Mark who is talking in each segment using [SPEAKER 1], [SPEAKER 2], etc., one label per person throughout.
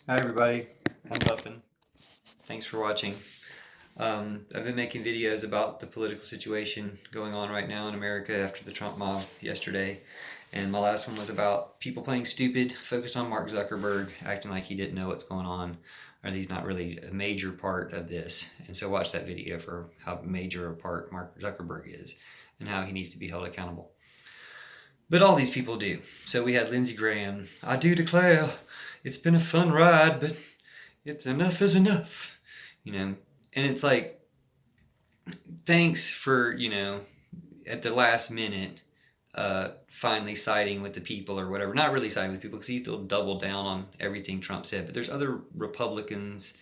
[SPEAKER 1] Hi everybody, I'm Puffin. Thanks for watching. I've been making videos about the political situation going on right now in America after the Trump mob yesterday. And my last one was about people playing stupid, focused on Mark Zuckerberg, acting like he didn't know what's going on, or he's not really a major part of this. And so watch that video for how major a part Mark Zuckerberg is and how he needs to be held accountable. But all these people do. So we had Lindsey Graham. I do declare it's been a fun ride, but it's enough is enough. You know, and it's like, thanks for, at the last minute, finally siding with the people or whatever. Not really siding with people because he still doubled down on everything Trump said. But there's other Republicans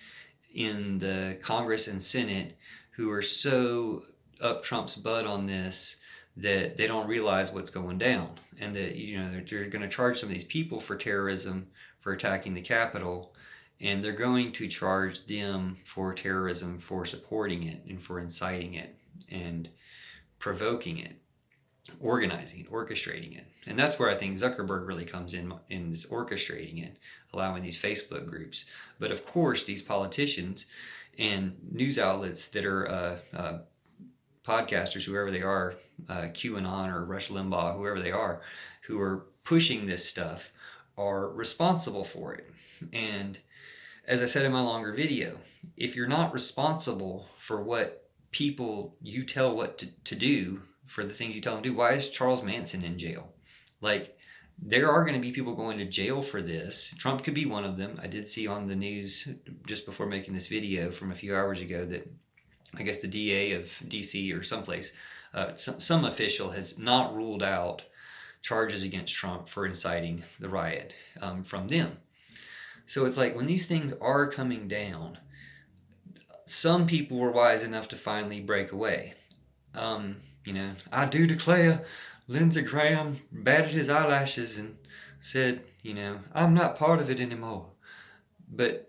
[SPEAKER 1] in the Congress and Senate who are so up Trump's butt on this that they don't realize what's going down, and that they're going to charge some of these people for terrorism, for attacking the Capitol, and they're going to charge them for terrorism for supporting it and for inciting it and provoking it, organizing it, orchestrating it. And that's where I think Zuckerberg really comes in this orchestrating it, allowing these Facebook groups. But of course, these politicians and news outlets that are podcasters, whoever they are, QAnon or Rush Limbaugh, whoever they are, who are pushing this stuff, are responsible for it. And as I said in my longer video, if you're not responsible for what people you tell what to do, for the things you tell them to do, why is Charles Manson in jail? Like, there are going to be people going to jail for this. Trump could be one of them. I did see on the news just before making this video from a few hours ago that I guess the DA of DC or someplace, some official has not ruled out charges against Trump for inciting the riot from them. So it's like, when these things are coming down, some people were wise enough to finally break away. I do declare Lindsey Graham batted his eyelashes and said, I'm not part of it anymore. But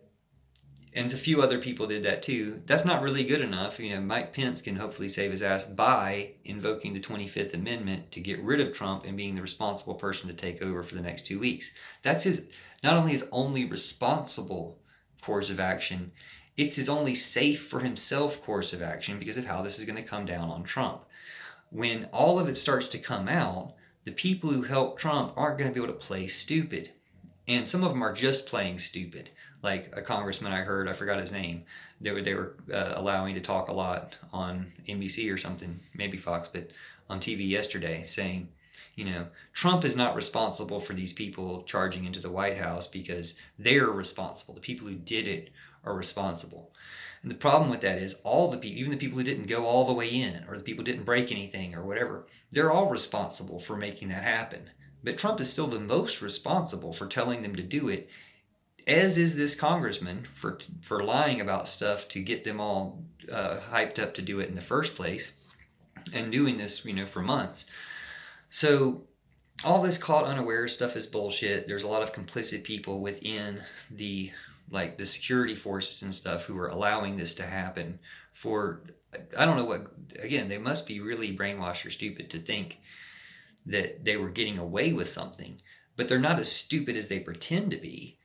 [SPEAKER 1] and a few other people did that too. That's not really good enough. Mike Pence can hopefully save his ass by invoking the 25th Amendment to get rid of Trump and being the responsible person to take over for the next 2 weeks. That's not only his only responsible course of action, it's his only safe for himself course of action because of how this is going to come down on Trump. When all of it starts to come out, the people who help Trump aren't going to be able to play stupid. And some of them are just playing stupid. Like a congressman I heard, I forgot his name, they were allowing to talk a lot on NBC or something, maybe Fox, but on TV yesterday, saying, Trump is not responsible for these people charging into the White House because they're responsible. The people who did it are responsible. And the problem with that is all the people, even the people who didn't go all the way in, or the people who didn't break anything or whatever, they're all responsible for making that happen. But Trump is still the most responsible for telling them to do it, as is this congressman for lying about stuff to get them all hyped up to do it in the first place, and doing this, for months. So all this caught unaware stuff is bullshit. There's a lot of complicit people within the security forces and stuff who are allowing this to happen for, I don't know what, again, they must be really brainwashed or stupid to think that they were getting away with something, but they're not as stupid as they pretend to be,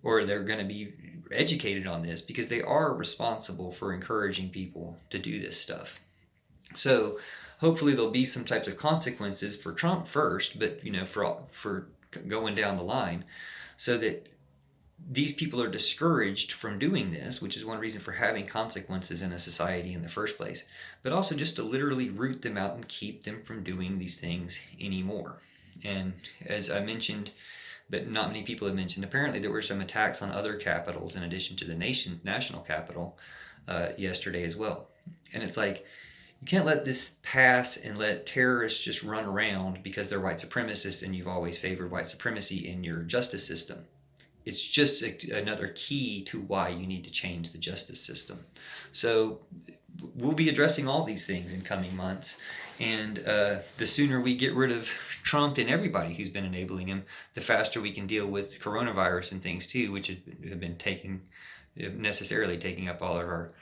[SPEAKER 1] or they're going to be educated on this, because they are responsible for encouraging people to do this stuff. So hopefully there'll be some types of consequences for Trump first, but for going down the line, so that these people are discouraged from doing this, which is one reason for having consequences in a society in the first place, but also just to literally root them out and keep them from doing these things anymore. And as I mentioned, but not many people have mentioned, apparently there were some attacks on other capitals in addition to the national capital yesterday as well. And it's like, you can't let this pass and let terrorists just run around because they're white supremacists and you've always favored white supremacy in your justice system. It's just another key to why you need to change the justice system. So we'll be addressing all these things in coming months. And the sooner we get rid of Trump and everybody who's been enabling him, the faster we can deal with coronavirus and things too, which have been necessarily taking up all of our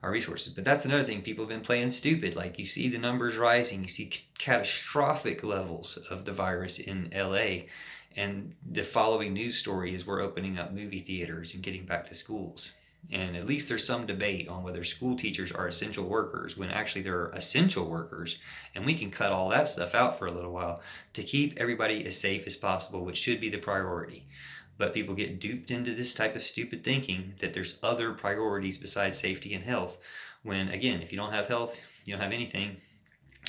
[SPEAKER 1] resources. But that's another thing. People have been playing stupid. Like, you see the numbers rising. You see catastrophic levels of the virus in LA. And the following news story is we're opening up movie theaters and getting back to schools. And at least there's some debate on whether school teachers are essential workers when actually they're essential workers. And we can cut all that stuff out for a little while to keep everybody as safe as possible, which should be the priority. But people get duped into this type of stupid thinking that there's other priorities besides safety and health. When, again, if you don't have health, you don't have anything.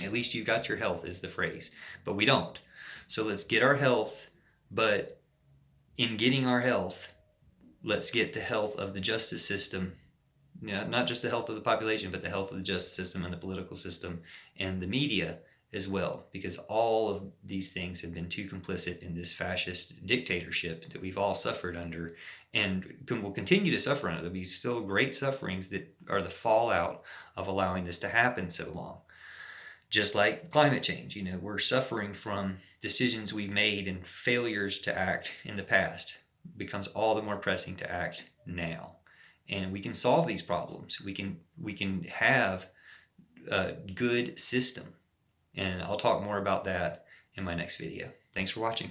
[SPEAKER 1] At least you got your health, is the phrase. But we don't. So let's get our health, but in getting our health, let's get the health of the justice system. Not just the health of the population, but the health of the justice system and the political system and the media as well, because all of these things have been too complicit in this fascist dictatorship that we've all suffered under and will continue to suffer under. There'll be still great sufferings that are the fallout of allowing this to happen so long. Just like climate change, we're suffering from decisions we made and failures to act in the past. It becomes all the more pressing to act now. And we can solve these problems. We can have a good system. And I'll talk more about that in my next video. Thanks for watching.